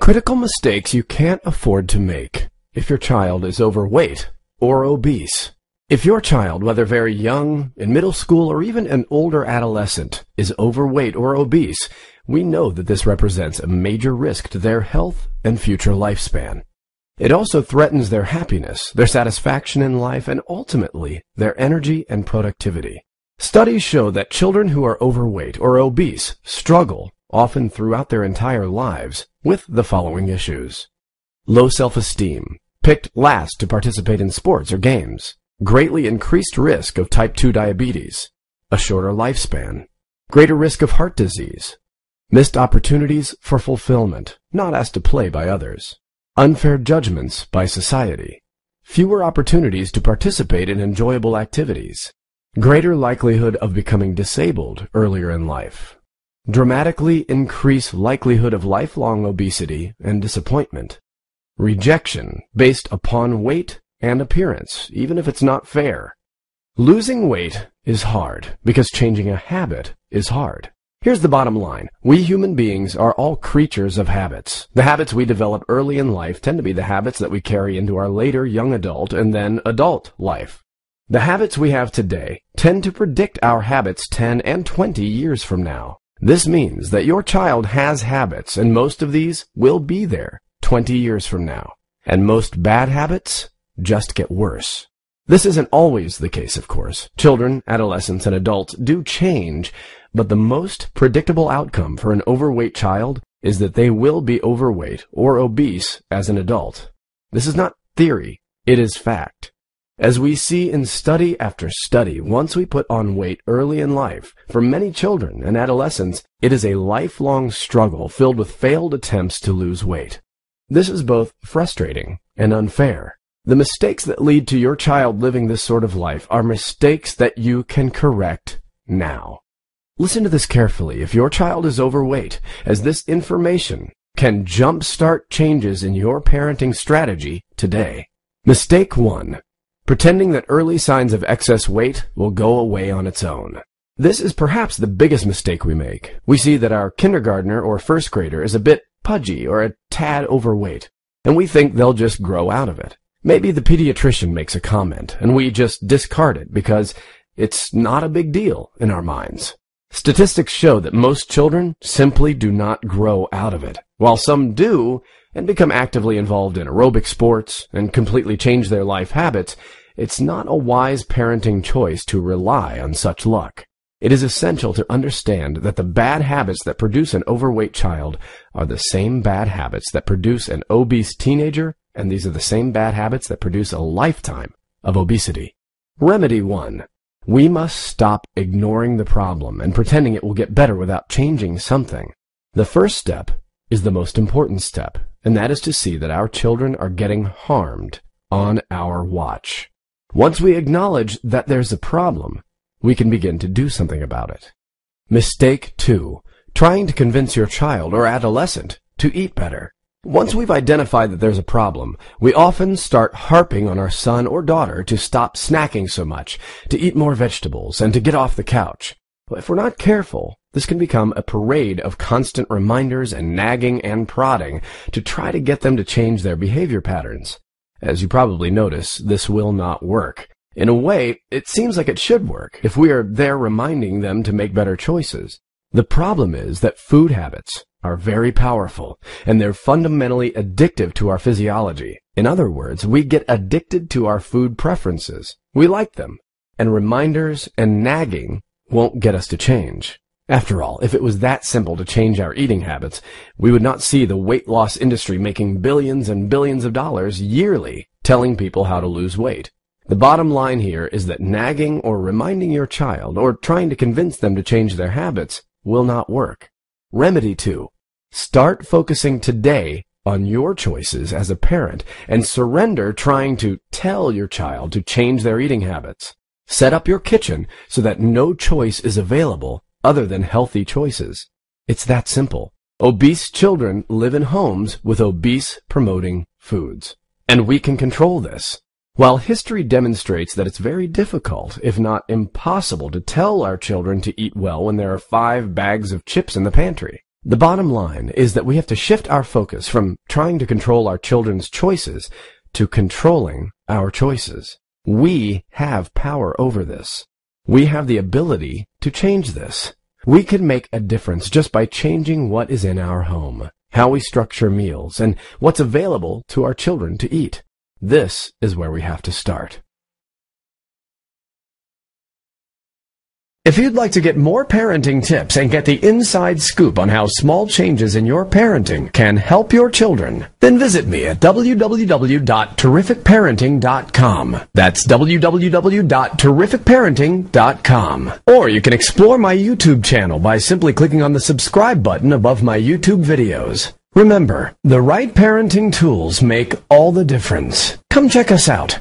Critical mistakes you can't afford to make if your child is overweight or obese. If your child, whether very young, in middle school, or even an older adolescent, is overweight or obese, we know that this represents a major risk to their health and future lifespan. It also threatens their happiness, their satisfaction in life, and ultimately their energy and productivity. Studies show that children who are overweight or obese struggle, often throughout their entire lives, with the following issues: low self-esteem, picked last to participate in sports or games, greatly increased risk of type 2 diabetes, a shorter lifespan, greater risk of heart disease, missed opportunities for fulfillment, not asked to play by others, unfair judgments by society, fewer opportunities to participate in enjoyable activities, greater likelihood of becoming disabled earlier in life, dramatically increased likelihood of lifelong obesity and disappointment, rejection based upon weight and appearance, even if it's not fair. Losing weight is hard because changing a habit is hard. Here's the bottom line. We human beings are all creatures of habits. The habits we develop early in life tend to be the habits that we carry into our later young adult and then adult life. The habits we have today tend to predict our habits 10 and 20 years from now. This means that your child has habits, and most of these will be there 20 years from now. And most bad habits just get worse. This isn't always the case, of course. Children, adolescents, and adults do change, but the most predictable outcome for an overweight child is that they will be overweight or obese as an adult. This is not theory, it is fact. As we see in study after study, once we put on weight early in life, for many children and adolescents, it is a lifelong struggle filled with failed attempts to lose weight. This is both frustrating and unfair. The mistakes that lead to your child living this sort of life are mistakes that you can correct now. Listen to this carefully if your child is overweight, as this information can jumpstart changes in your parenting strategy today. Mistake 1. Pretending that early signs of excess weight will go away on its own. This is perhaps the biggest mistake we make. We see that our kindergartner or first grader is a bit pudgy or a tad overweight, and we think they'll just grow out of it. Maybe the pediatrician makes a comment, and we just discard it because it's not a big deal in our minds. Statistics show that most children simply do not grow out of it, while some do and become actively involved in aerobic sports and completely change their life habits. It's not a wise parenting choice to rely on such luck. It is essential to understand that the bad habits that produce an overweight child are the same bad habits that produce an obese teenager, and these are the same bad habits that produce a lifetime of obesity. Remedy 1. We must stop ignoring the problem and pretending it will get better without changing something. The first step is the most important step, and that is to see that our children are getting harmed on our watch. Once we acknowledge that there's a problem, we can begin to do something about it. Mistake 2. Trying to convince your child or adolescent to eat better. Once we've identified that there's a problem, we often start harping on our son or daughter to stop snacking so much, to eat more vegetables, and to get off the couch. But if we're not careful, this can become a parade of constant reminders and nagging and prodding to try to get them to change their behavior patterns. As you probably notice, this will not work. In a way, it seems like it should work if we are there reminding them to make better choices. The problem is that food habits are very powerful, and they're fundamentally addictive to our physiology. In other words, we get addicted to our food preferences. We like them, and reminders and nagging won't get us to change. After all, if it was that simple to change our eating habits, we would not see the weight loss industry making billions and billions of dollars yearly telling people how to lose weight. The bottom line here is that nagging or reminding your child or trying to convince them to change their habits will not work. Remedy 2. Start focusing today on your choices as a parent and surrender trying to tell your child to change their eating habits. Set up your kitchen so that no choice is available other than healthy choices. It's that simple. Obese children live in homes with obese-promoting foods, and we can control this. While history demonstrates that it's very difficult, if not impossible, to tell our children to eat well when there are 5 bags of chips in the pantry, The bottom line is that we have to shift our focus from trying to control our children's choices to controlling our choices. We have power over this. We have the ability to change this. We can make a difference just by changing what is in our home, how we structure meals, and what's available to our children to eat. This is where we have to start. If you'd like to get more parenting tips and get the inside scoop on how small changes in your parenting can help your children, then visit me at www.terrificparenting.com. That's www.terrificparenting.com. Or you can explore my YouTube channel by simply clicking on the subscribe button above my YouTube videos. Remember, the right parenting tools make all the difference. Come check us out.